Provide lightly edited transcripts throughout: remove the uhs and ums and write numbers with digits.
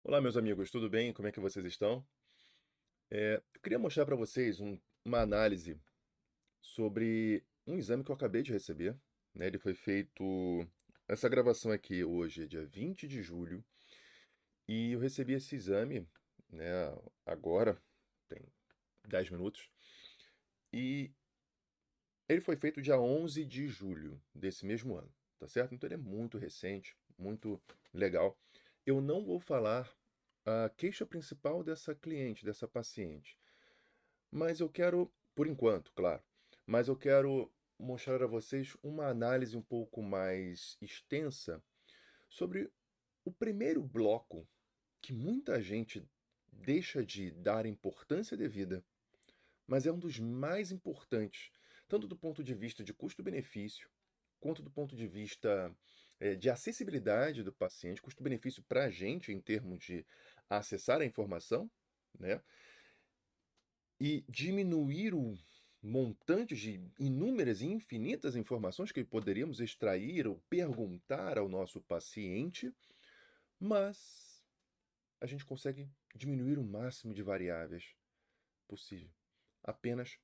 Olá, meus amigos, tudo bem? Como é que vocês estão? Eu queria mostrar para vocês uma análise sobre um exame que eu acabei de receber, né? Ele foi feito. Essa gravação aqui hoje é dia 20 de julho e eu recebi esse exame, né, agora, tem 10 minutos, e ele foi feito dia 11 de julho desse mesmo ano, tá certo? Então ele é muito recente, muito legal. Eu não vou falar a queixa principal dessa cliente, dessa paciente. Mas eu quero, por enquanto, claro, mas eu quero mostrar a vocês uma análise um pouco mais extensa sobre o primeiro bloco que muita gente deixa de dar importância devida, mas é um dos mais importantes, tanto do ponto de vista de custo-benefício, quanto do ponto de vista de acessibilidade do paciente, custo-benefício para a gente em termos de acessar a informação, né? E diminuir o montante de inúmeras e infinitas informações que poderíamos extrair ou perguntar ao nosso paciente, mas a gente consegue diminuir o máximo de variáveis possível, apenas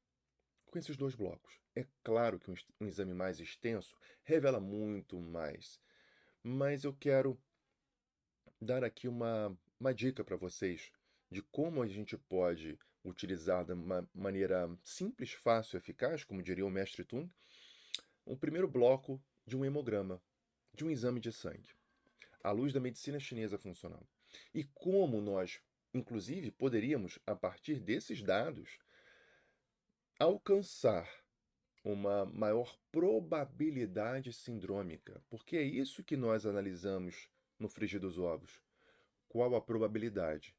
com esses dois blocos. É claro que um exame mais extenso revela muito mais, mas eu quero dar aqui uma dica para vocês de como a gente pode utilizar de uma maneira simples, fácil e eficaz, como diria o mestre Tung, um primeiro bloco de um hemograma, de um exame de sangue, à luz da medicina chinesa funcional. E como nós, inclusive, poderíamos, a partir desses dados, alcançar uma maior probabilidade sindrômica, porque é isso que nós analisamos no frigir dos ovos. Qual a probabilidade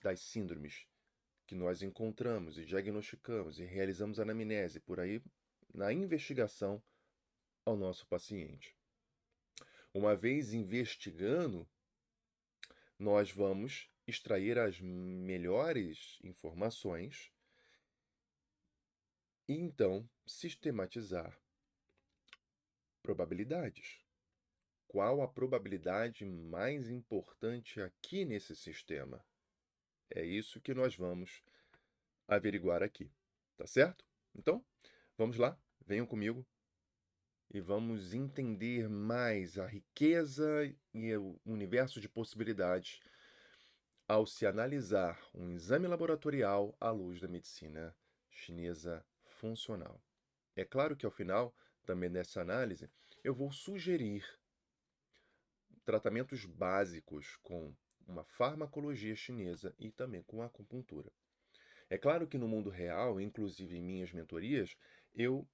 das síndromes que nós encontramos e diagnosticamos e realizamos anamnese por aí na investigação ao nosso paciente? Uma vez investigando, nós vamos extrair as melhores informações e então sistematizar probabilidades. Qual a probabilidade mais importante aqui nesse sistema? É isso que nós vamos averiguar aqui, tá certo? Então, vamos lá, venham comigo e vamos entender mais a riqueza e o universo de possibilidades ao se analisar um exame laboratorial à luz da medicina chinesa funcional. É claro que ao final, também dessa análise, eu vou sugerir tratamentos básicos com uma farmacologia chinesa e também com acupuntura. É claro que no mundo real, inclusive em minhas mentorias, eu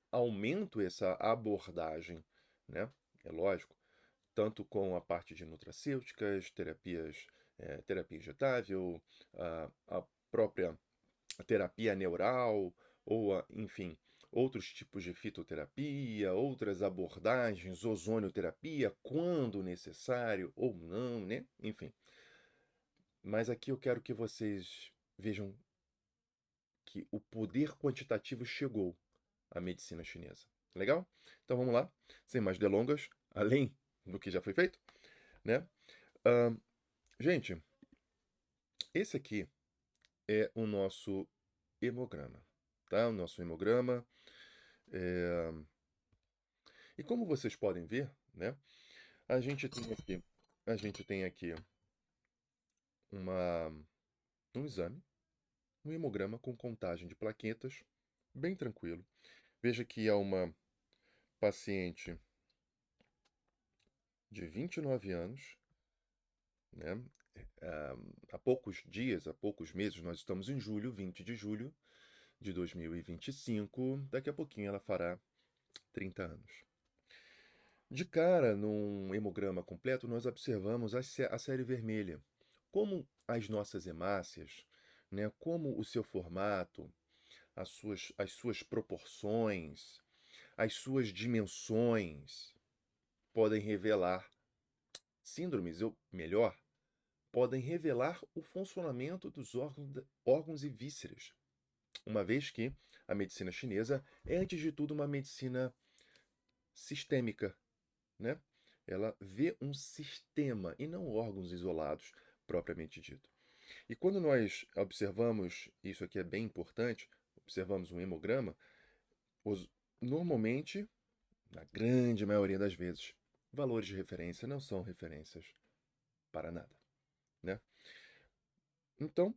aumento essa abordagem, né? É lógico, tanto com a parte de nutracêuticas, terapias, terapia injetável, a própria terapia neural, ou, enfim, outros tipos de fitoterapia, outras abordagens, ozonioterapia, quando necessário ou não, né? Enfim. Mas aqui eu quero que vocês vejam que o poder quantitativo chegou à medicina chinesa. Legal? Então vamos lá, sem mais delongas, além do que já foi feito, né? Ahn, gente, esse aqui é o nosso hemograma, tá? O nosso hemograma. é, E como vocês podem ver, né? A gente tem aqui, a gente tem aqui uma, um exame, um hemograma com contagem de plaquetas, bem tranquilo. Veja que é uma paciente de 29 anos, né? Há poucos dias, há poucos meses, nós estamos em julho, 20 de julho de 2025. Daqui a pouquinho ela fará 30 anos. De cara, num hemograma completo, nós observamos a série vermelha. Como as nossas hemácias, né, como o seu formato, as suas proporções, as suas dimensões podem revelar síndromes, ou melhor, podem revelar o funcionamento dos órgãos e vísceras, uma vez que a medicina chinesa é, antes de tudo, uma medicina sistêmica, né? Ela vê um sistema e não órgãos isolados propriamente dito. E quando nós observamos, isso aqui é bem importante, observamos um hemograma, normalmente, na grande maioria das vezes, valores de referência não são referências para nada, né? Então,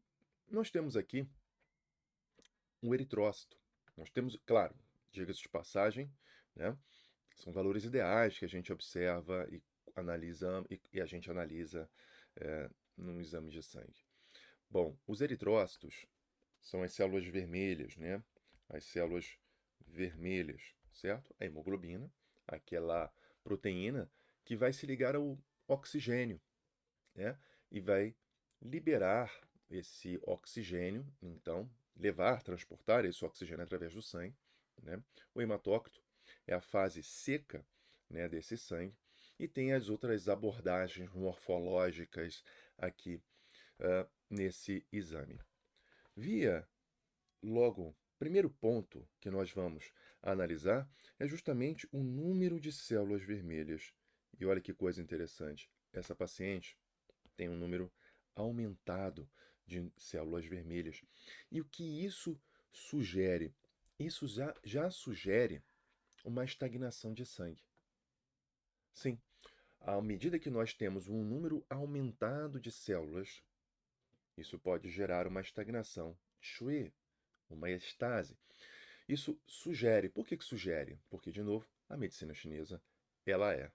nós temos aqui um eritrócito. Nós temos, claro, diga-se de passagem, né? São valores ideais que a gente observa e analisa e a gente analisa num exame de sangue. Bom, os eritrócitos são as células vermelhas, né? As células vermelhas, certo? A hemoglobina, aquela proteína que vai se ligar ao oxigênio, né? E vai liberar esse oxigênio, então, transportar esse oxigênio através do sangue, né? O hematócrito é a fase seca, né, desse sangue, e tem as outras abordagens morfológicas aqui nesse exame. Primeiro ponto que nós vamos analisar é justamente o número de células vermelhas. E olha que coisa interessante, essa paciente tem um número aumentado de células vermelhas. E o que isso sugere? Isso já sugere uma estagnação de sangue. Sim, à medida que nós temos um número aumentado de células, isso pode gerar uma estagnação, uma estase. Isso sugere. Por que sugere? Porque, de novo, a medicina chinesa, ela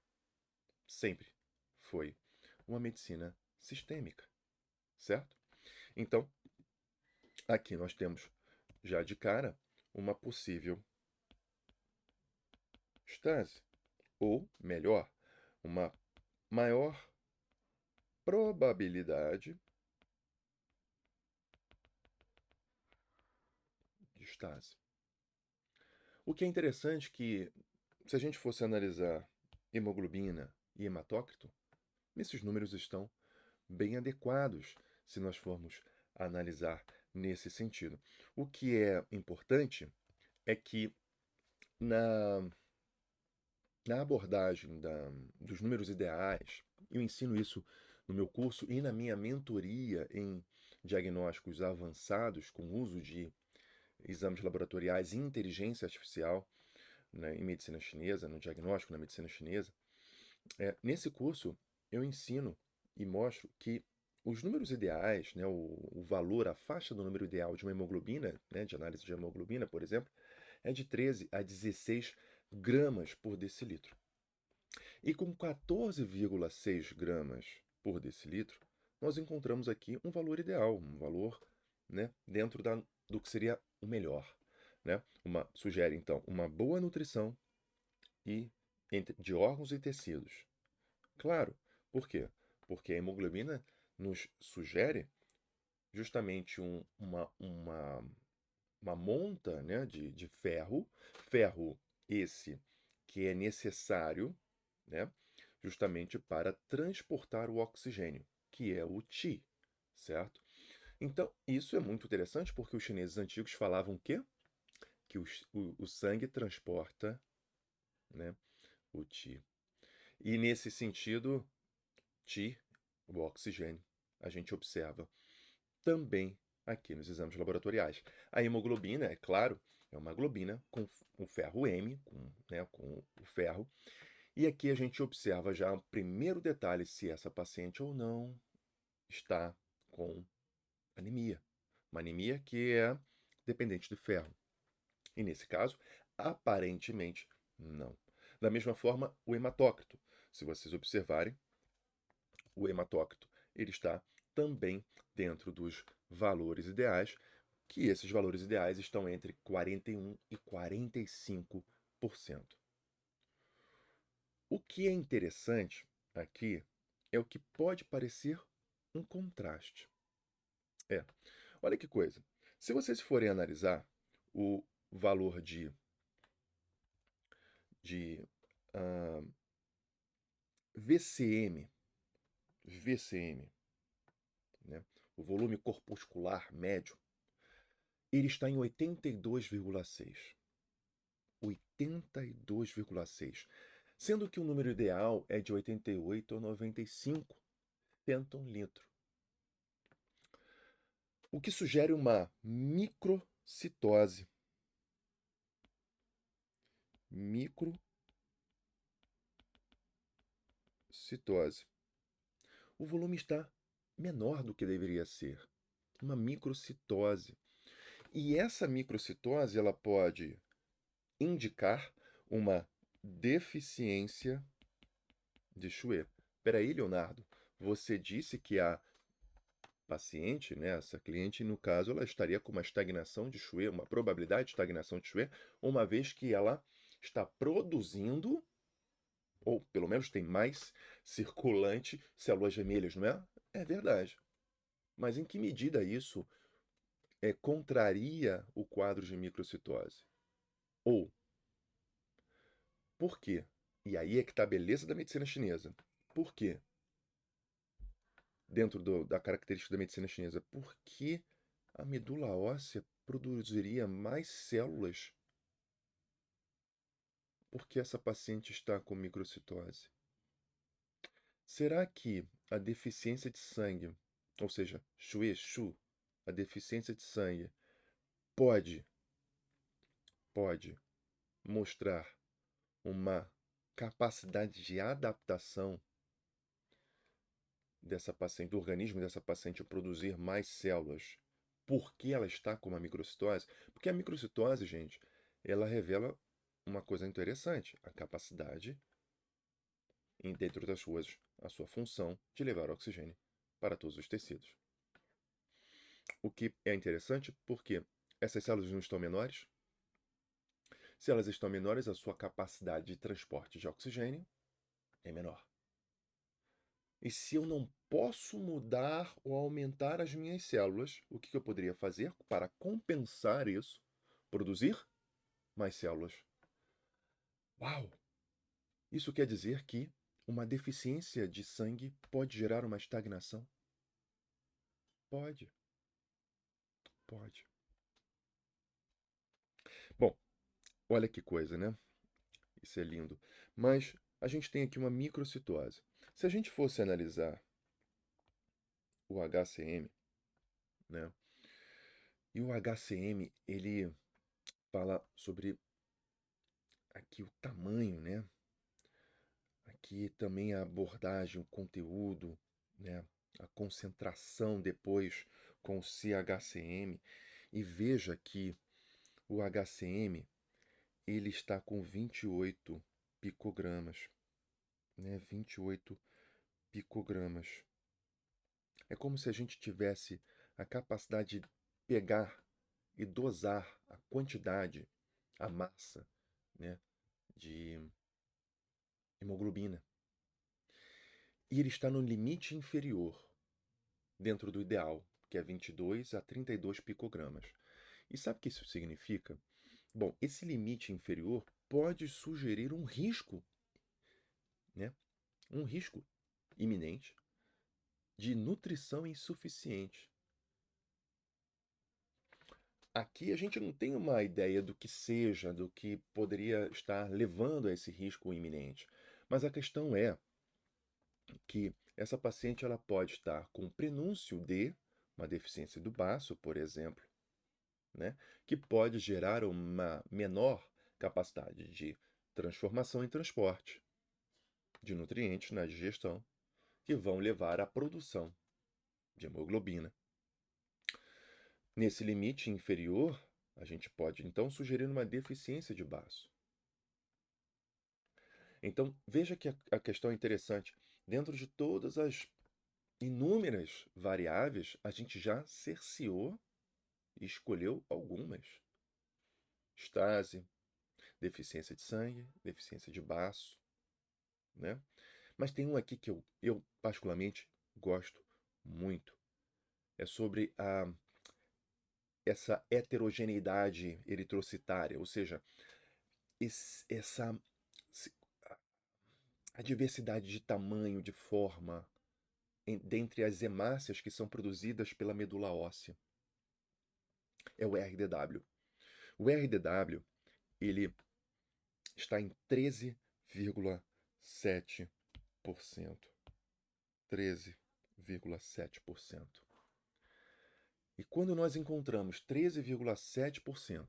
sempre foi uma medicina sistêmica, certo? Então, aqui nós temos já de cara uma possível estase, ou melhor, uma maior probabilidade de estase. O que é interessante que, se a gente fosse analisar hemoglobina e hematócrito, esses números estão bem adequados se nós formos analisar nesse sentido. O que é importante é que na, na abordagem dos números ideais, eu ensino isso no meu curso e na minha mentoria em diagnósticos avançados com uso de exames laboratoriais e inteligência artificial, né, em medicina chinesa, no diagnóstico na medicina chinesa. Nesse curso, eu ensino e mostro que os números ideais, né, o valor, a faixa do número ideal de uma hemoglobina, né, de análise de hemoglobina, por exemplo, é de 13 a 16 gramas por decilitro. E com 14,6 gramas por decilitro, nós encontramos aqui um valor ideal, um valor, né, dentro do que seria o melhor. Né? Sugere, então, uma boa nutrição de órgãos e tecidos. Claro, por quê? Porque a hemoglobina nos sugere justamente uma monta, né, de ferro esse que é necessário, né, justamente para transportar o oxigênio, que é o Qi, certo? Então, isso é muito interessante porque os chineses antigos falavam que o sangue transporta, né, o Qi. E nesse sentido, Qi, o oxigênio, a gente observa também aqui nos exames laboratoriais. A hemoglobina, é claro, é uma globina com o ferro M, com o ferro. E aqui a gente observa já o primeiro detalhe se essa paciente ou não está com anemia. Uma anemia que é dependente de ferro. E nesse caso, aparentemente, não. Da mesma forma, o hematócrito. Se vocês observarem, o hematócrito ele está também dentro dos valores ideais, que esses valores ideais estão entre 41% e 45%. O que é interessante aqui é o que pode parecer um contraste. Olha que coisa. Se vocês forem analisar o valor de ah, VCM, né, o volume corpuscular médio, ele está em 82,6. 82,6. Sendo que o número ideal é de 88 ou 95 centilitro. o que sugere uma microcitose. Microcitose. O volume está menor do que deveria ser. Uma microcitose. E essa microcitose ela pode indicar uma deficiência de Chouet. Peraí, Leonardo, você disse que a paciente, né, essa cliente, no caso, ela estaria com uma estagnação de Chouet, uma probabilidade de estagnação de Chouet, uma vez que ela está produzindo, ou pelo menos tem mais circulante células vermelhas, não é? É verdade. Mas em que medida isso contraria o quadro de microcitose? Ou, por quê? E aí é que está a beleza da medicina chinesa. Por quê? Dentro da característica da medicina chinesa, por que a medula óssea produziria mais células porque essa paciente está com microcitose? Será que a deficiência de sangue, ou seja, Shu, a deficiência de sangue, pode, pode mostrar uma capacidade de adaptação dessa paciente, do organismo dessa paciente a produzir mais células, porque ela está com uma microcitose? Porque a microcitose, gente, ela revela uma coisa interessante, a capacidade, dentre outras coisas, a sua função de levar oxigênio para todos os tecidos. O que é interessante porque essas células não estão menores. Se elas estão menores, a sua capacidade de transporte de oxigênio é menor. E se eu não posso mudar ou aumentar as minhas células, o que eu poderia fazer para compensar isso? Produzir mais células. Uau! Isso quer dizer que uma deficiência de sangue pode gerar uma estagnação? Pode, pode. Bom, olha que coisa, né? Isso é lindo. Mas a gente tem aqui uma microcitose. Se a gente fosse analisar o HCM, né? E o HCM, ele fala sobre aqui o tamanho, né? Aqui também a abordagem, o conteúdo, né? A concentração depois com o CHCM. E veja que o HCM, ele está com 28 picogramas, né? 28 picogramas. É como se a gente tivesse a capacidade de pegar e dosar a quantidade, a massa, né, de hemoglobina. E ele está no limite inferior, dentro do ideal, que é 22 a 32 picogramas. E sabe o que isso significa? Bom, esse limite inferior pode sugerir um risco, né, um risco iminente de nutrição insuficiente. Aqui a gente não tem uma ideia do que seja, do que poderia estar levando a esse risco iminente. Mas a questão é que essa paciente ela pode estar com prenúncio de uma deficiência do baço, por exemplo, né, que pode gerar uma menor capacidade de transformação e transporte de nutrientes na digestão, que vão levar à produção de hemoglobina. Nesse limite inferior, a gente pode então sugerir uma deficiência de baço. Então, veja que a questão é interessante. Dentro de todas as inúmeras variáveis, a gente já cerceou e escolheu algumas. Estase, deficiência de sangue, deficiência de baço, né? Mas tem um aqui que eu particularmente gosto muito. É sobre essa heterogeneidade eritrocitária, ou seja, essa a diversidade de tamanho, de forma, dentre as hemácias que são produzidas pela medula óssea. É o RDW. O RDW, ele está em 13,7%. 13,7%. E quando nós encontramos 13,7%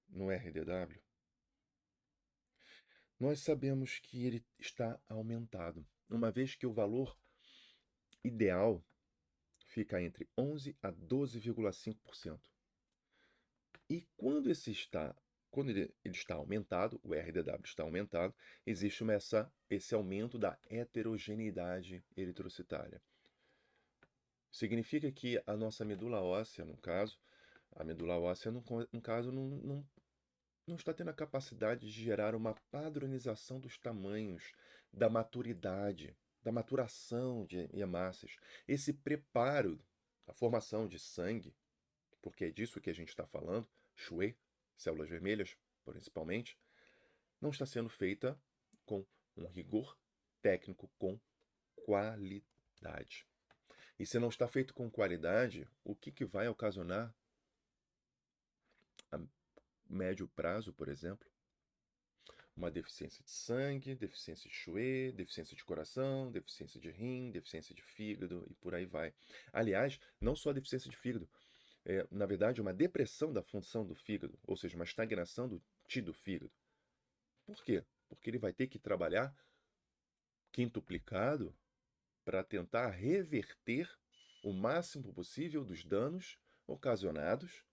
no RDW, nós sabemos que ele está aumentado, uma vez que o valor ideal fica entre 11 a 12,5%. E quando ele está aumentado, o RDW está aumentado, existe esse aumento da heterogeneidade eritrocitária. Significa que a nossa medula óssea, no caso, a medula óssea, no caso, não está tendo a capacidade de gerar uma padronização dos tamanhos, da maturidade, da maturação de hemácias. Esse preparo, a formação de sangue, porque é disso que a gente está falando, Schwê, células vermelhas, principalmente, não está sendo feita com um rigor técnico, com qualidade. E se não está feito com qualidade, o que vai ocasionar a médio prazo, por exemplo? Uma deficiência de sangue, deficiência de Schwê, deficiência de coração, deficiência de rim, deficiência de fígado e por aí vai. Aliás, não só a deficiência de fígado, na verdade, uma depressão da função do fígado, ou seja, uma estagnação do Ti do fígado. Por quê? Porque ele vai ter que trabalhar quintuplicado para tentar reverter o máximo possível dos danos ocasionados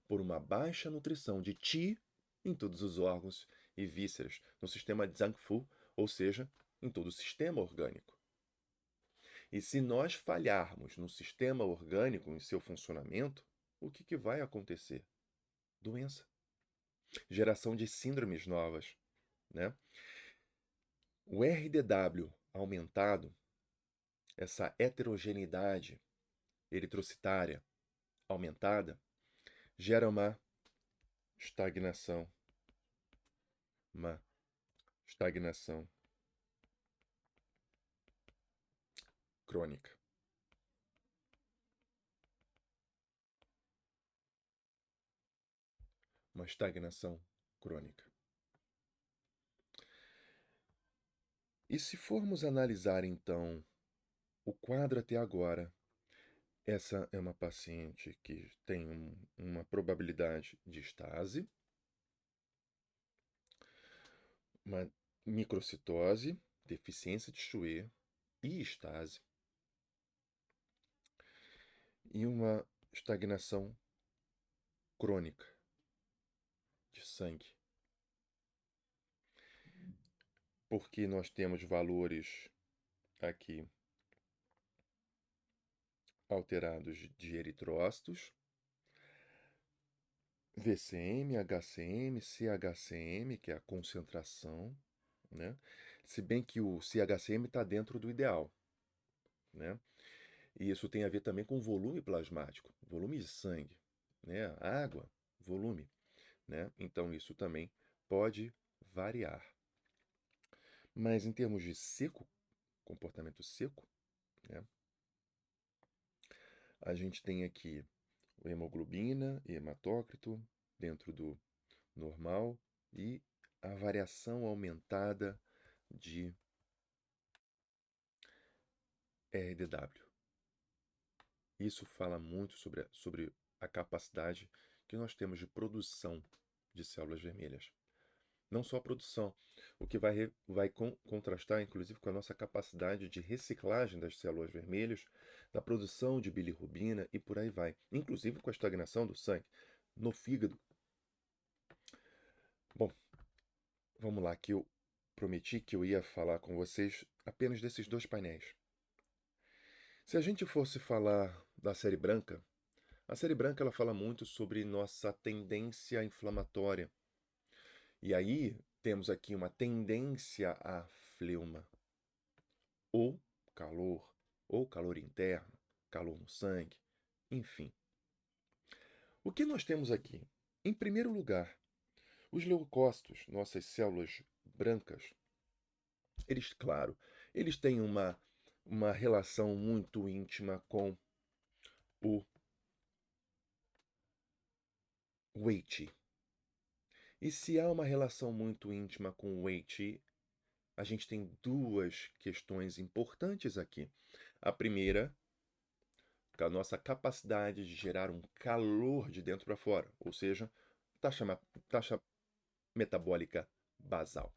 por uma baixa nutrição de Ti em todos os órgãos e vísceras, no sistema Zhangfu, ou seja, em todo o sistema orgânico. E se nós falharmos no sistema orgânico, em seu funcionamento, o que vai acontecer? Doença. Geração de síndromes novas, né? O RDW aumentado, essa heterogeneidade eritrocitária aumentada, gera estagnação, uma estagnação crônica. Uma estagnação crônica. E se formos analisar, então, o quadro até agora, essa é uma paciente que tem uma probabilidade de estase, uma microcitose, deficiência de Schwê e estase, e uma estagnação crônica de sangue. Porque nós temos valores aqui alterados de eritrócitos, VCM, HCM, CHCM, que é a concentração, né? Se bem que o CHCM está dentro do ideal, né? E isso tem a ver também com volume plasmático, volume de sangue, né? Água, volume, né? Então isso também pode variar. Mas em termos de seco, comportamento seco, né? A gente tem aqui o hemoglobina e hematócrito dentro do normal e a variação aumentada de RDW. Isso fala muito sobre a capacidade que nós temos de produção de células vermelhas. Não só a produção, o que vai contrastar, inclusive, com a nossa capacidade de reciclagem das células vermelhas, da produção de bilirrubina e por aí vai. Inclusive com a estagnação do sangue no fígado. Bom, vamos lá, que eu prometi que eu ia falar com vocês apenas desses dois painéis. Se a gente fosse falar da série branca, a série branca ela fala muito sobre nossa tendência inflamatória. E aí temos aqui uma tendência a fleuma, ou calor interno, calor no sangue, enfim. O que nós temos aqui? Em primeiro lugar, os leucócitos, nossas células brancas, claro, eles têm uma relação muito íntima com o Wei-Qi. E se há uma relação muito íntima com o Wei-Qi, a gente tem duas questões importantes aqui. A primeira, com a nossa capacidade de gerar um calor de dentro para fora, ou seja, taxa metabólica basal,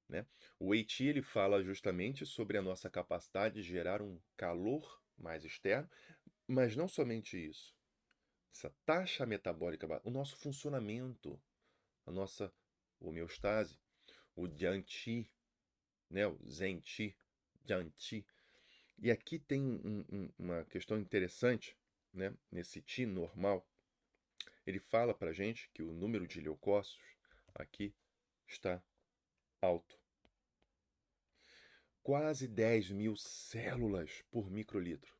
né? O Weiqi ele fala justamente sobre a nossa capacidade de gerar um calor mais externo, mas não somente isso. Essa taxa metabólica, o nosso funcionamento, a nossa homeostase, o Jiangqi, né? O Zenqi, Jiangqi. E aqui tem uma questão interessante, né? Nesse Qi normal, ele fala para gente que o número de leucócitos aqui está alto. Quase 10.000 células por microlitro.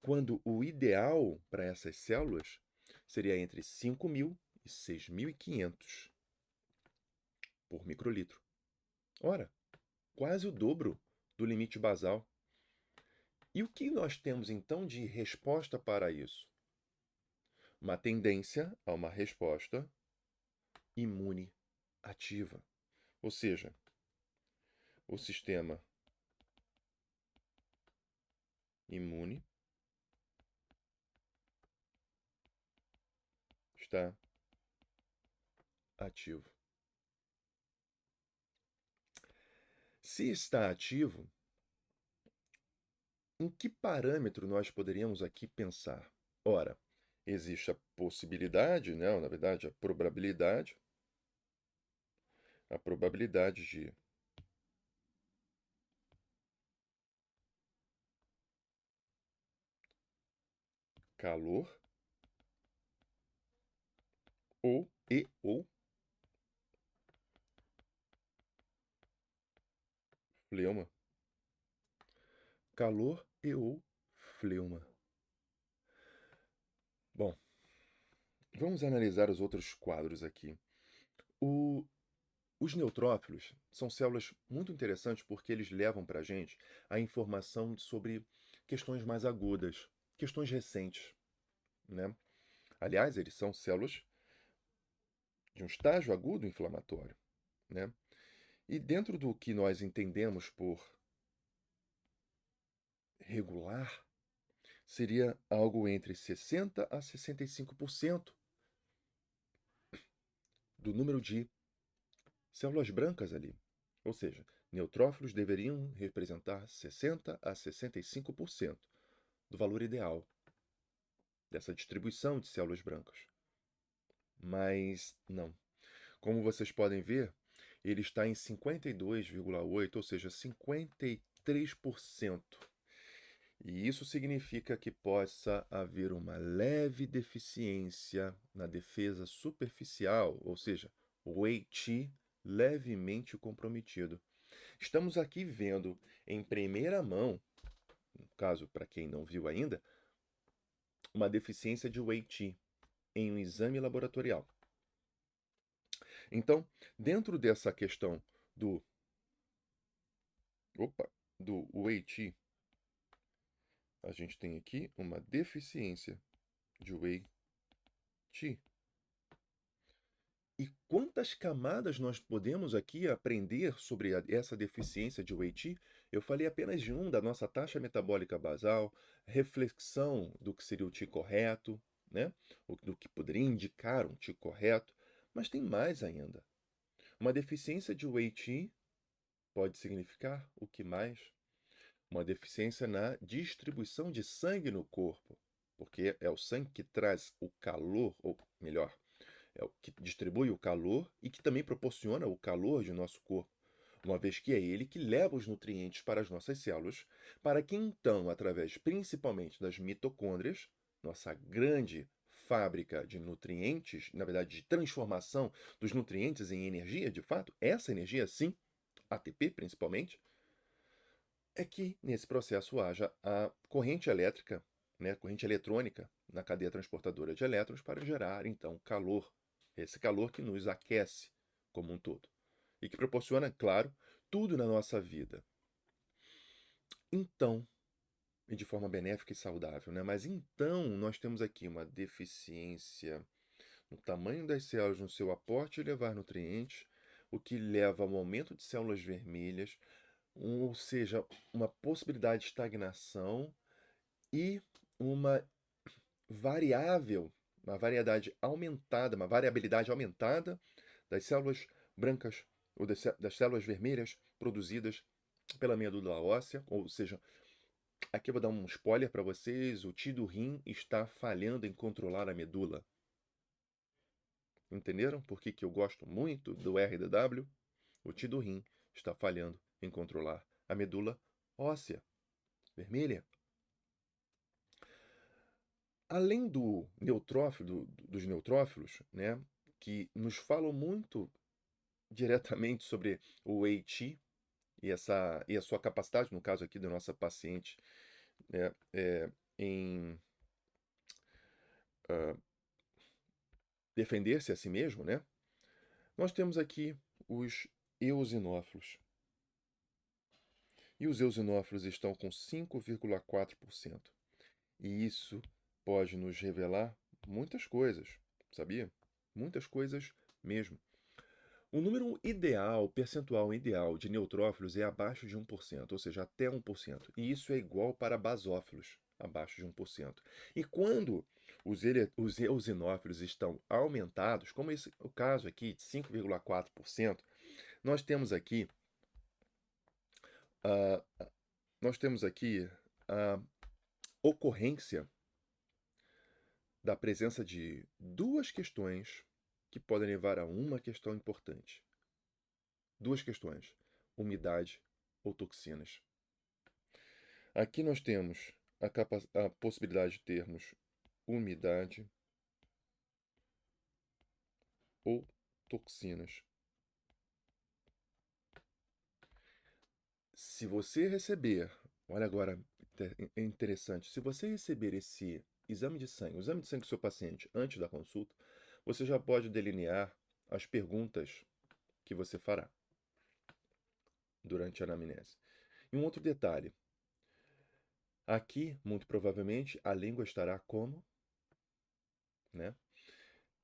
Quando o ideal para essas células seria entre 5.000 e 6.500 por microlitro. Ora, quase o dobro do limite basal. E o que nós temos então de resposta para isso? Uma tendência a uma resposta imune ativa. Ou seja, o sistema imune está ativo. Se está ativo, em que parâmetro nós poderíamos aqui pensar? Ora, existe a possibilidade, né, ou, na verdade, a probabilidade de calor ou fleuma. Calor ou fleuma. Bom, vamos analisar os outros quadros aqui. Os neutrófilos são células muito interessantes porque eles levam para a gente a informação sobre questões mais agudas, questões recentes, né? Aliás, eles são células de um estágio agudo inflamatório, né? E dentro do que nós entendemos por regular, seria algo entre 60 a 65% do número de células brancas ali. Ou seja, neutrófilos deveriam representar 60 a 65% do valor ideal dessa distribuição de células brancas. Mas não. Como vocês podem ver, ele está em 52,8%, ou seja, 53%. E isso significa que possa haver uma leve deficiência na defesa superficial, ou seja, o Weiqi levemente comprometido. Estamos aqui vendo em primeira mão, no caso para quem não viu ainda, uma deficiência de Weiqi em um exame laboratorial. Então, dentro dessa questão do do Weiqi, a gente tem aqui uma deficiência de Weiqi. E quantas camadas nós podemos aqui aprender sobre essa deficiência de Weiqi? Eu falei apenas de da nossa taxa metabólica basal, reflexão do que seria o Qi correto, né? Do que poderia indicar um Qi correto, mas tem mais ainda. Uma deficiência de Weiqi pode significar o que mais? Uma deficiência na distribuição de sangue no corpo, porque é o sangue que traz o calor, ou melhor, é o que distribui o calor e que também proporciona o calor de nosso corpo, uma vez que é ele que leva os nutrientes para as nossas células, para que então, através principalmente das mitocôndrias, nossa grande fábrica de nutrientes, na verdade de transformação dos nutrientes em energia, de fato, essa energia sim, ATP principalmente, é que nesse processo haja a corrente elétrica, né, corrente eletrônica na cadeia transportadora de elétrons para gerar então calor, esse calor que nos aquece como um todo e que proporciona, claro, tudo na nossa vida. Então, e de forma benéfica e saudável, né? Mas então nós temos aqui uma deficiência no tamanho das células, no seu aporte de levar nutrientes, o que leva ao aumento de células vermelhas, ou seja, uma possibilidade de estagnação e uma variável, uma variedade aumentada, uma variabilidade aumentada das células brancas ou das células vermelhas produzidas pela medula óssea, ou seja, aqui eu vou dar um spoiler para vocês, o tio do rim está falhando em controlar a medula. Entenderam por que eu gosto muito do RDW? O tio do rim está falhando em controlar a medula óssea vermelha. Além do neutrófilo, dos neutrófilos, né, que nos falam muito diretamente sobre o Wei-Qi e a sua capacidade, no caso aqui da nossa paciente, né, em defender-se a si mesmo, né? Nós temos aqui os eosinófilos. E os eosinófilos estão com 5,4%. E isso pode nos revelar muitas coisas, sabia? Muitas coisas mesmo. O número ideal, o percentual ideal de neutrófilos é abaixo de 1%, ou seja, até 1%. E isso é igual para basófilos, abaixo de 1%. E quando os eosinófilos estão aumentados, como o caso aqui de 5,4%, nós temos aqui, ah, nós temos aqui a ocorrência da presença de duas questões que podem levar a uma questão importante. Duas questões: umidade ou toxinas. Aqui nós temos a possibilidade de termos umidade ou toxinas. Se você receber, olha agora, é interessante, se você receber esse exame de sangue, o exame de sangue do seu paciente antes da consulta, você já pode delinear as perguntas que você fará durante a anamnese. E um outro detalhe, aqui, muito provavelmente, a língua estará como, né?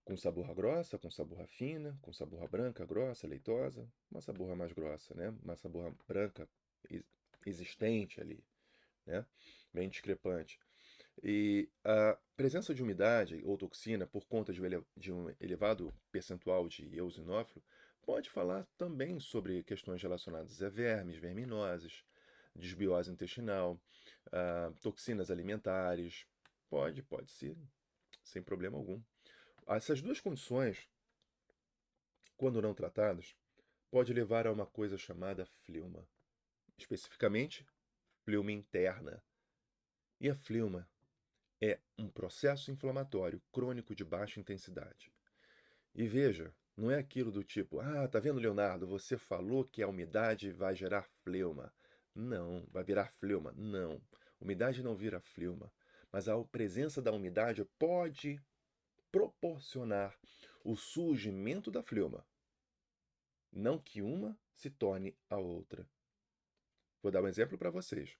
Com saburra grossa, com saburra fina, com saburra branca, grossa, leitosa, uma saburra mais grossa, né? Uma saburra branca existente ali, né? Bem discrepante. E a presença de umidade ou toxina por conta de um elevado percentual de eosinófilo pode falar também sobre questões relacionadas a vermes, verminoses, desbiose intestinal, toxinas alimentares. Pode ser, sem problema algum. Essas duas condições, quando não tratadas, pode levar a uma coisa chamada fleuma, especificamente fleuma interna. E a fleuma é um processo inflamatório crônico de baixa intensidade. E veja, não é aquilo do tipo, tá vendo, Leonardo, você falou que a umidade vai gerar fleuma. Não, vai virar fleuma. Não, umidade não vira fleuma, mas a presença da umidade pode proporcionar o surgimento da fleuma, não que uma se torne a outra. Vou dar um exemplo para vocês.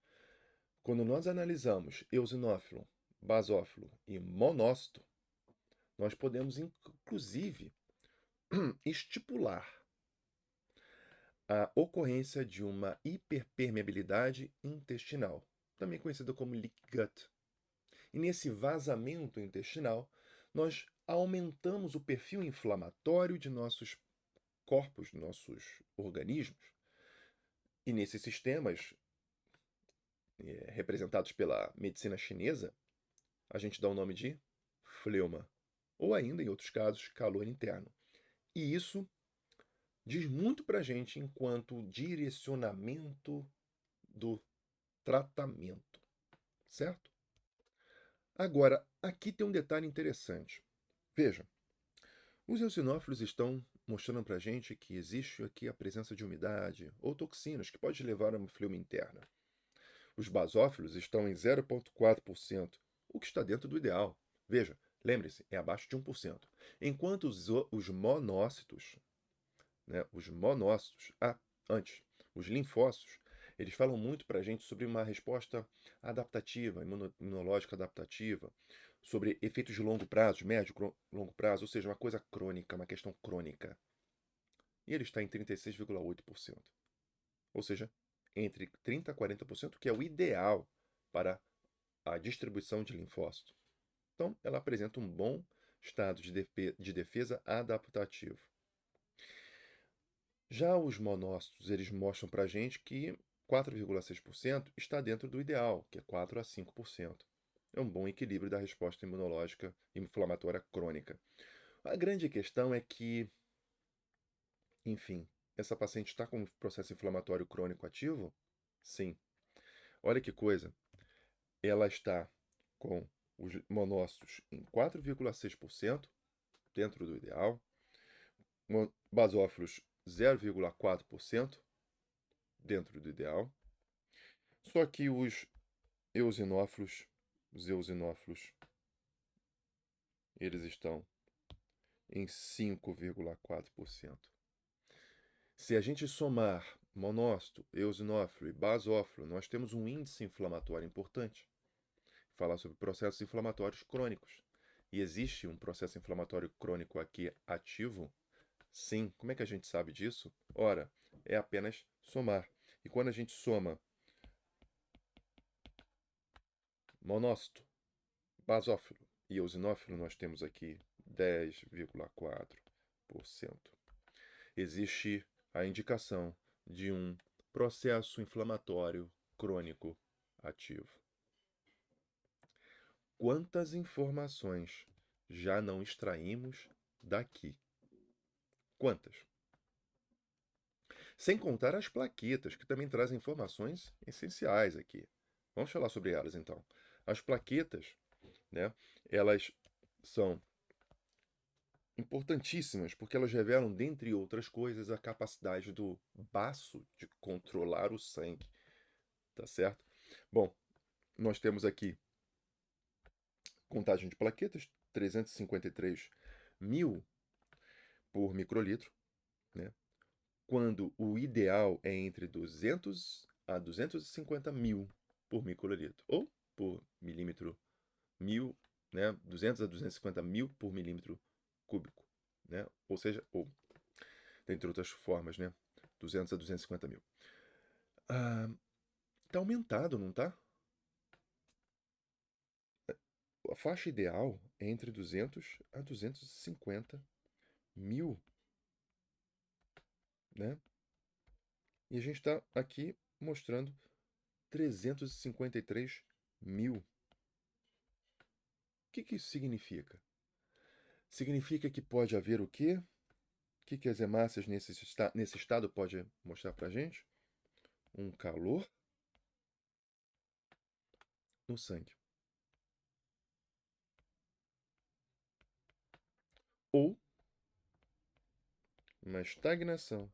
Quando nós analisamos eosinófilo, basófilo e monócito, nós podemos inclusive estipular a ocorrência de uma hiperpermeabilidade intestinal, também conhecida como leaky gut. E nesse vazamento intestinal, nós aumentamos o perfil inflamatório de nossos corpos, de nossos organismos. E nesses sistemas, representados pela medicina chinesa, a gente dá o nome de fleuma, ou ainda, em outros casos, calor interno. E isso diz muito para a gente enquanto direcionamento do tratamento, certo? Agora, aqui tem um detalhe interessante. Veja, os eosinófilos estão mostrando para a gente que existe aqui a presença de umidade ou toxinas que pode levar a uma fleuma interna. Os basófilos estão em 0,4%, o que está dentro do ideal. Veja, lembre-se, é abaixo de 1%. Enquanto os monócitos, né, os linfócitos, eles falam muito para a gente sobre uma resposta adaptativa, imunológica adaptativa, sobre efeitos de longo prazo, de médio, longo prazo, ou seja, uma coisa crônica, uma questão crônica. E ele está em 36,8%. Ou seja, entre 30% a 40%, que é o ideal para a distribuição de linfócito. Então, ela apresenta um bom estado de defesa adaptativo. Já os monócitos, eles mostram para a gente que 4,6% está dentro do ideal, que é 4 a 5%. É um bom equilíbrio da resposta imunológica inflamatória crônica. A grande questão é que, enfim, essa paciente está com um processo inflamatório crônico ativo? Sim. Olha que coisa. Ela está com os monócitos em 4,6%, dentro do ideal, basófilos 0,4%, dentro do ideal. Só que os eosinófilos, eles estão em 5,4%. Se a gente somar monócito, eosinófilo e basófilo, nós temos um índice inflamatório importante. Falar sobre processos inflamatórios crônicos. E existe um processo inflamatório crônico aqui ativo? Sim. Como é que a gente sabe disso? Ora, é apenas somar. E quando a gente soma monócito, basófilo e eosinófilo, nós temos aqui 10,4%. Existe a indicação de um processo inflamatório crônico ativo. Quantas informações já não extraímos daqui? Quantas? Sem contar as plaquetas, que também trazem informações essenciais aqui. Vamos falar sobre elas então. As plaquetas, né, elas são importantíssimas porque elas revelam, dentre outras coisas, a capacidade do baço de controlar o sangue, tá certo? Bom, nós temos aqui contagem de plaquetas, 353 mil por microlitro, né? Quando o ideal é entre 200 a 250 mil por microlitro, ou por milímetro mil, né? 200 a 250 mil por milímetro cúbico, né? Ou seja, ou, dentre outras formas, né? 200 a 250 mil. Tá aumentado, não tá? A faixa ideal é entre 200 a 250 mil, né? E a gente está aqui mostrando 353 mil. O que isso significa? Significa que pode haver o quê? O que as hemácias nesse estado pode mostrar para a gente? Um calor no sangue. Ou uma estagnação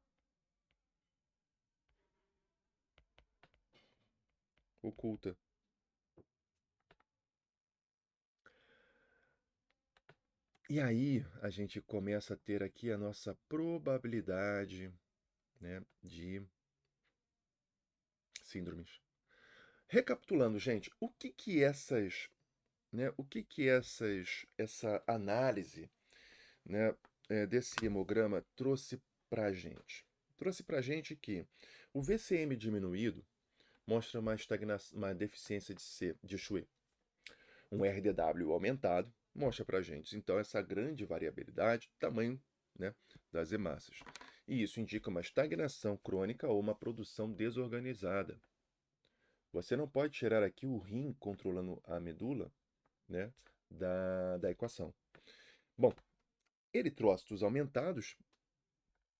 oculta. E aí a gente começa a ter aqui a nossa probabilidade, né, de síndromes. Recapitulando, gente, essa análise, né, desse hemograma trouxe para a gente? Trouxe para a gente que o VCM diminuído mostra uma deficiência de Schwe. Um RDW aumentado mostra para a gente, então, essa grande variabilidade de tamanho, né, das hemácias. E isso indica uma estagnação crônica ou uma produção desorganizada. Você não pode tirar aqui o rim controlando a medula, né, da equação. Bom, eritrócitos aumentados,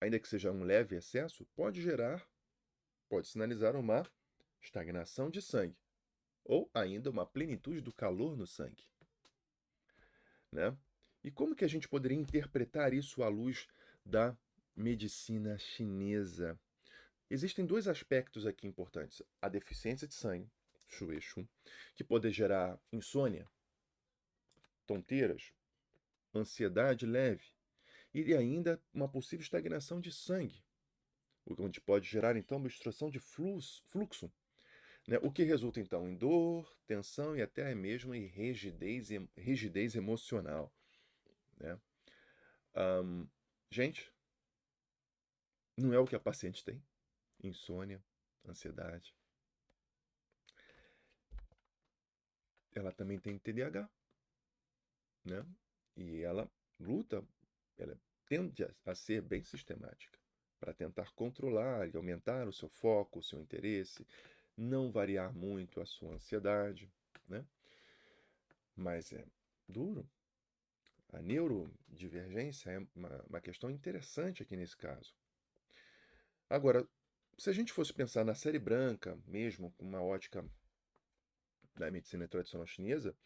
ainda que seja um leve excesso, pode sinalizar uma estagnação de sangue, ou ainda uma plenitude do calor no sangue, né? E como que a gente poderia interpretar isso à luz da medicina chinesa? Existem dois aspectos aqui importantes. A deficiência de sangue, Shueishu, que pode gerar insônia, tonteiras, ansiedade leve e ainda uma possível estagnação de sangue, onde pode gerar então uma obstrução de fluxo, né? O que resulta então em dor, tensão e até mesmo em rigidez emocional, né? Gente, não é o que a paciente tem, insônia, ansiedade. Ela também tem TDAH, né? E ela luta, ela tende a ser bem sistemática para tentar controlar e aumentar o seu foco, o seu interesse, não variar muito a sua ansiedade, né? Mas é duro. A neurodivergência é uma questão interessante aqui nesse caso. Agora, se a gente fosse pensar na série branca, mesmo com uma ótica da medicina tradicional chinesa,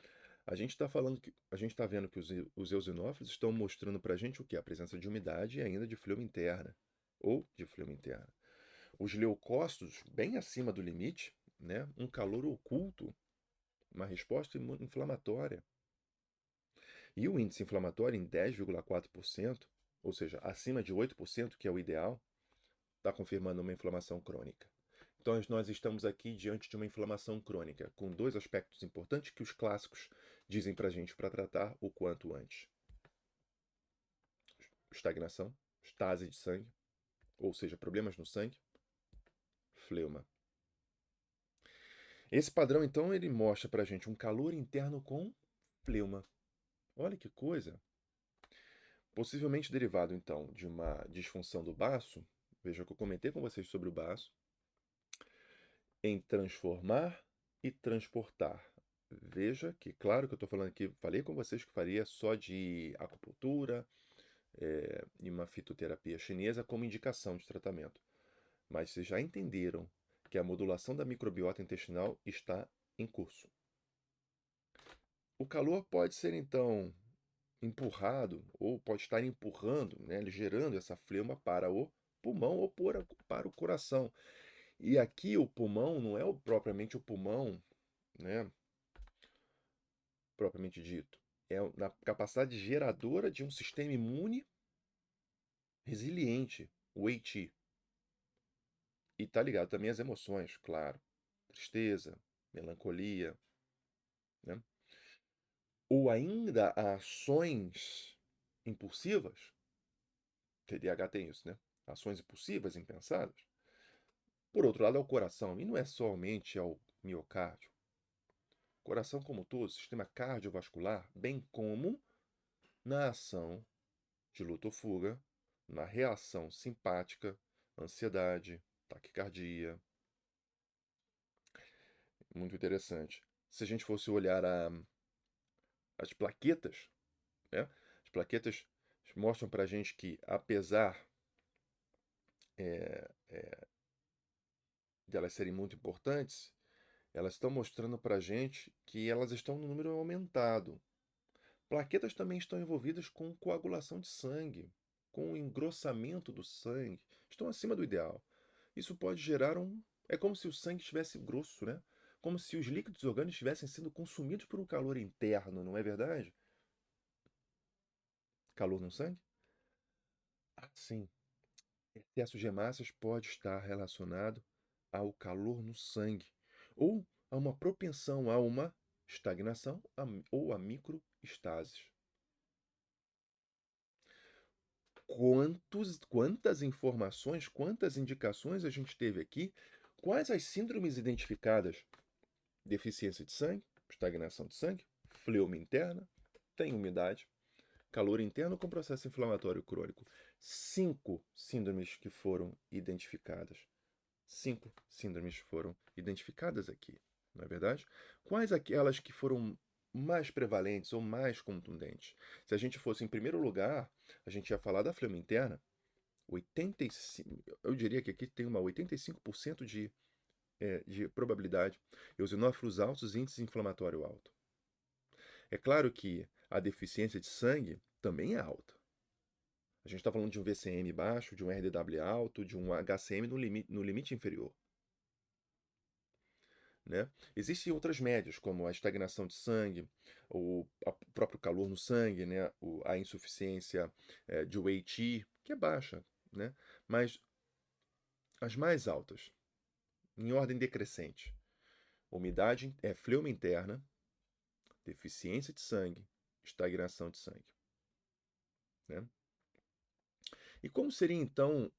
a gente está falando que a gente está vendo que os eosinófilos estão mostrando para a gente o que? A presença de umidade e ainda de fleuma interna, ou de fleuma interna. Os leucócitos bem acima do limite, né? Um calor oculto, uma resposta inflamatória. E o índice inflamatório em 10,4%, ou seja, acima de 8%, que é o ideal, está confirmando uma inflamação crônica. Então, nós estamos aqui diante de uma inflamação crônica, com dois aspectos importantes que os clássicos dizem para a gente para tratar o quanto antes: estagnação, estase de sangue, ou seja, problemas no sangue, fleuma. Esse padrão, então, ele mostra para a gente um calor interno com fleuma. Olha que coisa! Possivelmente derivado, então, de uma disfunção do baço. Veja que eu comentei com vocês sobre o baço, em transformar e transportar. Veja que, claro que eu estou falando aqui, falei com vocês que faria só de acupuntura e uma fitoterapia chinesa como indicação de tratamento. Mas vocês já entenderam que a modulação da microbiota intestinal está em curso. O calor pode ser, então, empurrado, ou pode estar empurrando, né, gerando essa fleuma para o pulmão ou para o coração. E aqui o pulmão não é propriamente o pulmão, né, propriamente dito. É na capacidade geradora de um sistema imune resiliente, o Wei-Qi. E está ligado também às emoções, claro. Tristeza, melancolia, né? Ou ainda a ações impulsivas. TDAH tem isso, né? Ações impulsivas, impensadas. Por outro lado, é o coração. E não é somente ao miocárdio. Coração como todo, sistema cardiovascular, bem como na ação de luta ou fuga, na reação simpática, ansiedade, taquicardia. Muito interessante. Se a gente fosse olhar as plaquetas, né? As plaquetas mostram para a gente que, apesar é, de elas serem muito importantes, elas estão mostrando para a gente que elas estão no número aumentado. Plaquetas também estão envolvidas com coagulação de sangue, com o engrossamento do sangue, estão acima do ideal. Isso pode gerar um. É como se o sangue estivesse grosso, né? Como se os líquidos orgânicos estivessem sendo consumidos por um calor interno, não é verdade? Calor no sangue? Ah, sim. Excesso de hemácias pode estar relacionado ao calor no sangue ou a uma propensão a uma estagnação ou a microestases. Quantas informações, quantas indicações a gente teve aqui? Quais as síndromes identificadas? Deficiência de sangue, estagnação de sangue, fleuma interna, tem umidade, calor interno com processo inflamatório crônico. 5 síndromes que foram identificadas. 5 síndromes foram identificadas aqui, não é verdade? Quais aquelas que foram mais prevalentes ou mais contundentes? Se a gente fosse em primeiro lugar, a gente ia falar da fleuma interna. 85, eu diria que aqui tem uma 85% de probabilidade. Eosinófilos altos, índice inflamatório alto. É claro que a deficiência de sangue também é alta. A gente está falando de um VCM baixo, de um RDW alto, de um HCM no limite inferior. Né? Existem outras médias, como a estagnação de sangue, o próprio calor no sangue, né? A insuficiência de Wei-Qi, que é baixa. Né? Mas as mais altas, em ordem decrescente, umidade, fleuma interna, deficiência de sangue, estagnação de sangue. Né? E como seria então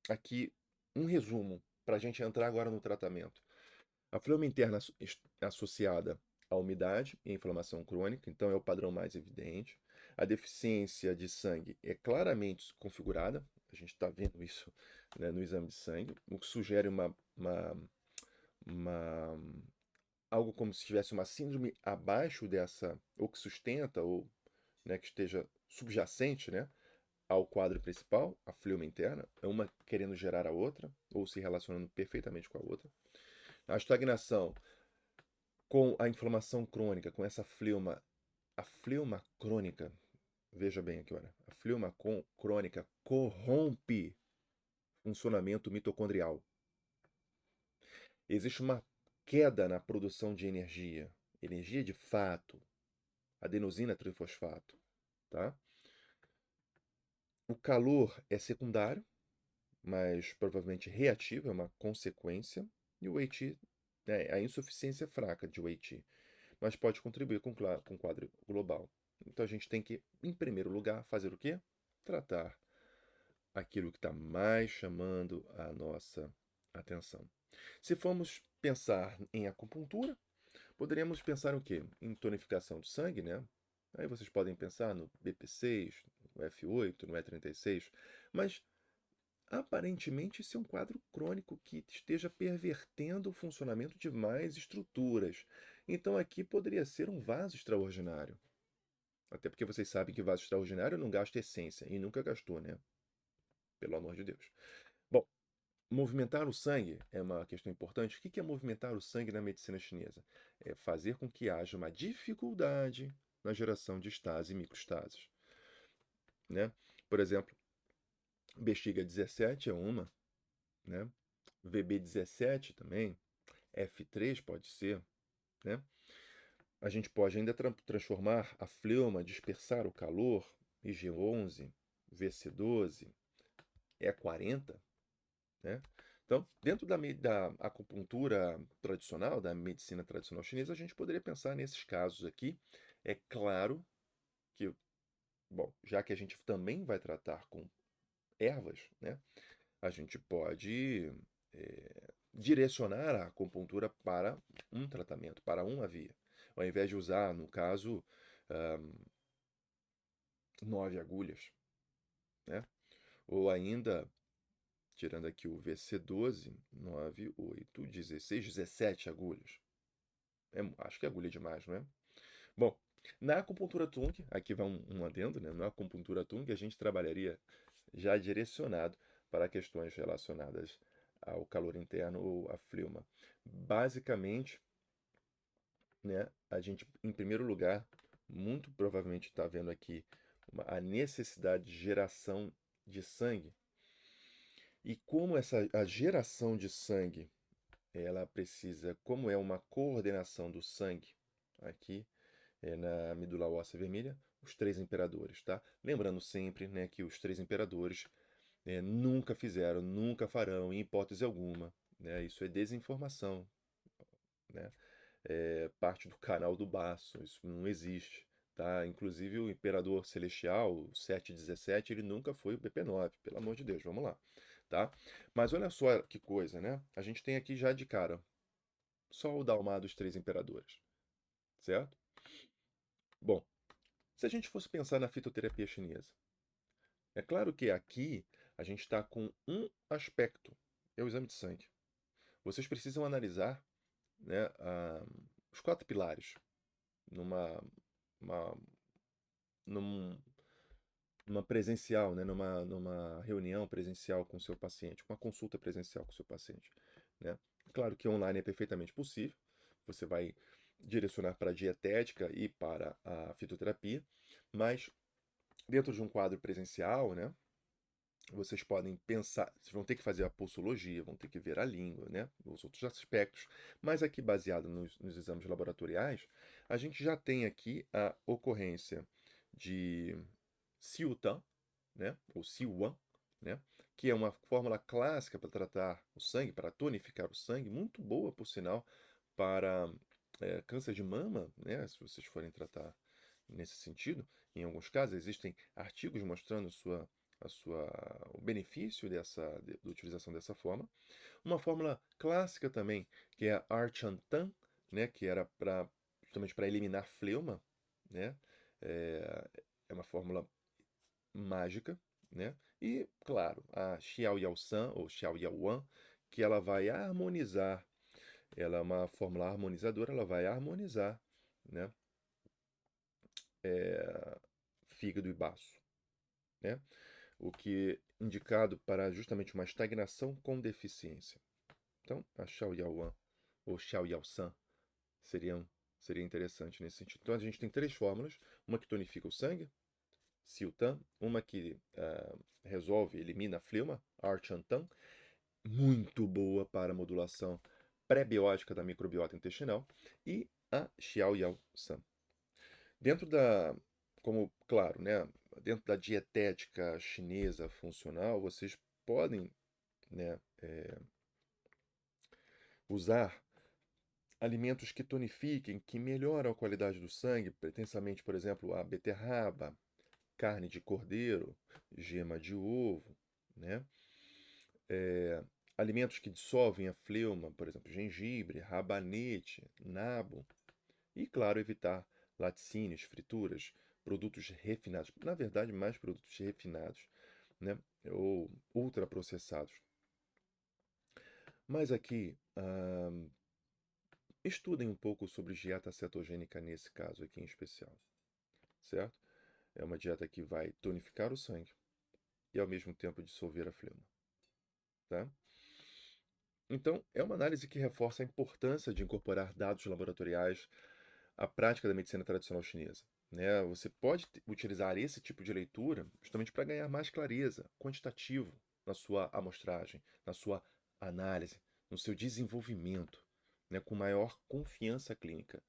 aqui um resumo para a gente entrar agora no tratamento. A fleuma interna associada à umidade e à inflamação crônica, então é o padrão mais evidente. A deficiência de sangue é claramente configurada, a gente está vendo isso, né, no exame de sangue, o que sugere uma- algo como se tivesse uma síndrome abaixo dessa, ou que sustenta, ou, né, que esteja subjacente, né, ao quadro principal, a fleuma interna, é uma querendo gerar a outra, ou se relacionando perfeitamente com a outra. A estagnação com a inflamação crônica, com essa fleuma, a fleuma crônica, veja bem aqui, olha, a fleuma crônica corrompe o funcionamento mitocondrial. Existe uma queda na produção de energia, energia de fato, adenosina trifosfato, tá? O calor é secundário, mas provavelmente reativo, é uma consequência, e o Wei-Qi, né, a insuficiência fraca de Wei-Qi, mas pode contribuir com o quadro global. Então a gente tem que, em primeiro lugar, fazer o quê? Tratar aquilo que está mais chamando a nossa atenção. Se formos pensar em acupuntura, poderíamos pensar o quê? Em tonificação de sangue, né? Aí vocês podem pensar no BP6, no F8, no E36, mas aparentemente isso é um quadro crônico que esteja pervertendo o funcionamento de mais estruturas. Então aqui poderia ser um vaso extraordinário. Até porque vocês sabem que vaso extraordinário não gasta essência, e nunca gastou, né? Pelo amor de Deus. Bom, movimentar o sangue é uma questão importante. O que é movimentar o sangue na medicina chinesa? É fazer com que haja uma dificuldade na geração de estases e microestases, né? Por exemplo, bexiga 17 é uma, né? VB17 também, F3 pode ser, né? A gente pode ainda transformar a fleuma, dispersar o calor, IG11, VC12, E40, né? Então, dentro da acupuntura tradicional, da medicina tradicional chinesa, a gente poderia pensar nesses casos aqui. É claro que, bom, já que a gente também vai tratar com ervas, né? A gente pode direcionar a acupuntura para um tratamento, para uma via. Ao invés de usar, no caso, 9 agulhas, né? Ou ainda, tirando aqui o VC12, 9, 8, 16, 17 agulhas. Acho que é agulha demais, não é? Bom, na acupuntura Tung, aqui vai um adendo, né? Na acupuntura Tung, a gente trabalharia já direcionado para questões relacionadas ao calor interno ou à fleuma. Basicamente, né, a gente, em primeiro lugar, muito provavelmente está vendo aqui a necessidade de geração de sangue. E como a geração de sangue, ela precisa, como é uma coordenação do sangue, aqui na medula óssea vermelha, os três imperadores, tá? Lembrando sempre, né, que os três imperadores nunca fizeram, nunca farão, em hipótese alguma, né? Isso é desinformação, né? Parte do canal do baço, isso não existe, tá? Inclusive o imperador celestial, o 717, ele nunca foi o BP9, pelo amor de Deus, vamos lá, tá? Mas olha só que coisa, né? A gente tem aqui já de cara só o Dalmar dos três imperadores, certo? Bom, se a gente fosse pensar na fitoterapia chinesa, é claro que aqui a gente está com um aspecto, é o exame de sangue. Vocês precisam analisar, né, os 4 pilares numa, uma, num- numa presencial, né, numa reunião presencial com o seu paciente, uma consulta presencial com o seu paciente, né? Claro que online é perfeitamente possível. Você vai direcionar para a dietética e para a fitoterapia, mas dentro de um quadro presencial, né? Vocês podem pensar, vocês vão ter que fazer a pulsologia, vão ter que ver a língua, né? Os outros aspectos. Mas aqui, baseado nos exames laboratoriais, a gente já tem aqui a ocorrência de Siutan, né? Ou Siuan, né? Que é uma fórmula clássica para tratar o sangue, para tonificar o sangue, muito boa, por sinal, para câncer de mama, né? Se vocês forem tratar nesse sentido. Em alguns casos, existem artigos mostrando sua o benefício da utilização dessa forma. Uma fórmula clássica também, que é a Archantan, né, que era justamente para eliminar fleuma, né? É uma fórmula mágica, né? E, claro, a Xiao Yao San, ou Xiao Yao Wan, que ela vai harmonizar, ela é uma fórmula harmonizadora, ela vai harmonizar, né? Fígado e baço, né? O que é indicado para justamente uma estagnação com deficiência. Então, a Xiao Yao Wan ou Xiao Yao San seria interessante nesse sentido. Então, a gente tem três fórmulas: uma que tonifica o sangue, Siltan, uma que elimina a fleuma, Archantan, muito boa para a modulação pré-biótica da microbiota intestinal, e a Xiao Yao San. Dentro da, como claro, né, dentro da dietética chinesa funcional, vocês podem, né, usar alimentos que tonifiquem, que melhoram a qualidade do sangue, pretensamente, por exemplo, a beterraba, carne de cordeiro, gema de ovo, né? Alimentos que dissolvem a fleuma, por exemplo, gengibre, rabanete, nabo. E, claro, evitar laticínios, frituras, produtos refinados. Na verdade, mais produtos refinados, né? Ou ultraprocessados. Mas aqui, estudem um pouco sobre dieta cetogênica nesse caso aqui em especial, certo? É uma dieta que vai tonificar o sangue e ao mesmo tempo dissolver a fleuma, tá? Então, é uma análise que reforça a importância de incorporar dados laboratoriais à prática da medicina tradicional chinesa, né? Você pode utilizar esse tipo de leitura justamente para ganhar mais clareza, quantitativo na sua amostragem, na sua análise, no seu desenvolvimento, né? Com maior confiança clínica.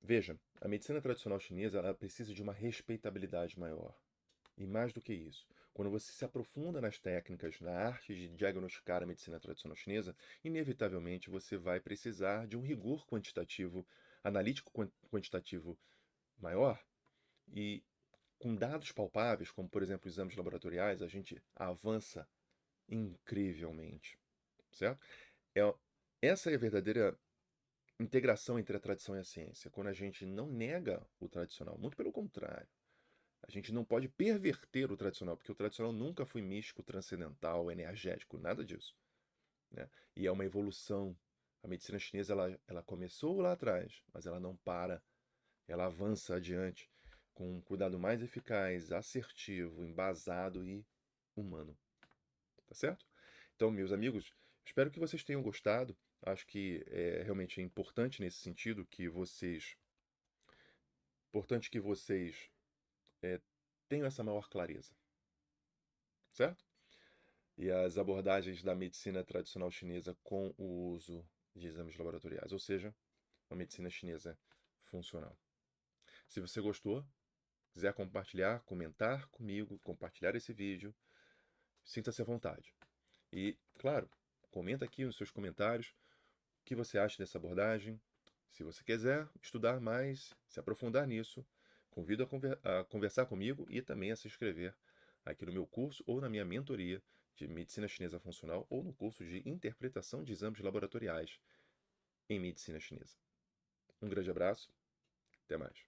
Veja, a medicina tradicional chinesa ela precisa de uma respeitabilidade maior. E mais do que isso, quando você se aprofunda nas técnicas, na arte de diagnosticar a medicina tradicional chinesa, inevitavelmente você vai precisar de um rigor quantitativo, analítico quantitativo maior. E com dados palpáveis, como por exemplo exames laboratoriais, a gente avança incrivelmente, certo? É, essa é a verdadeira integração entre a tradição e a ciência, quando a gente não nega o tradicional, muito pelo contrário. A gente não pode perverter o tradicional, porque o tradicional nunca foi místico, transcendental, energético, nada disso, né? E é uma evolução. A medicina chinesa ela começou lá atrás, mas ela não para, ela avança adiante com um cuidado mais eficaz, assertivo, embasado e humano, tá certo? Então, meus amigos, espero que vocês tenham gostado. Acho que realmente é importante nesse sentido que vocês tenham essa maior clareza, certo? E as abordagens da medicina tradicional chinesa com o uso de exames laboratoriais, ou seja, uma medicina chinesa funcional. Se você gostou, quiser compartilhar, comentar comigo, compartilhar esse vídeo, sinta-se à vontade. E, claro, comenta aqui nos seus comentários o que você acha dessa abordagem. Se você quiser estudar mais, se aprofundar nisso, convido a conversar comigo e também a se inscrever aqui no meu curso ou na minha mentoria de Medicina Chinesa Funcional ou no curso de Interpretação de Exames Laboratoriais em Medicina Chinesa. Um grande abraço, até mais.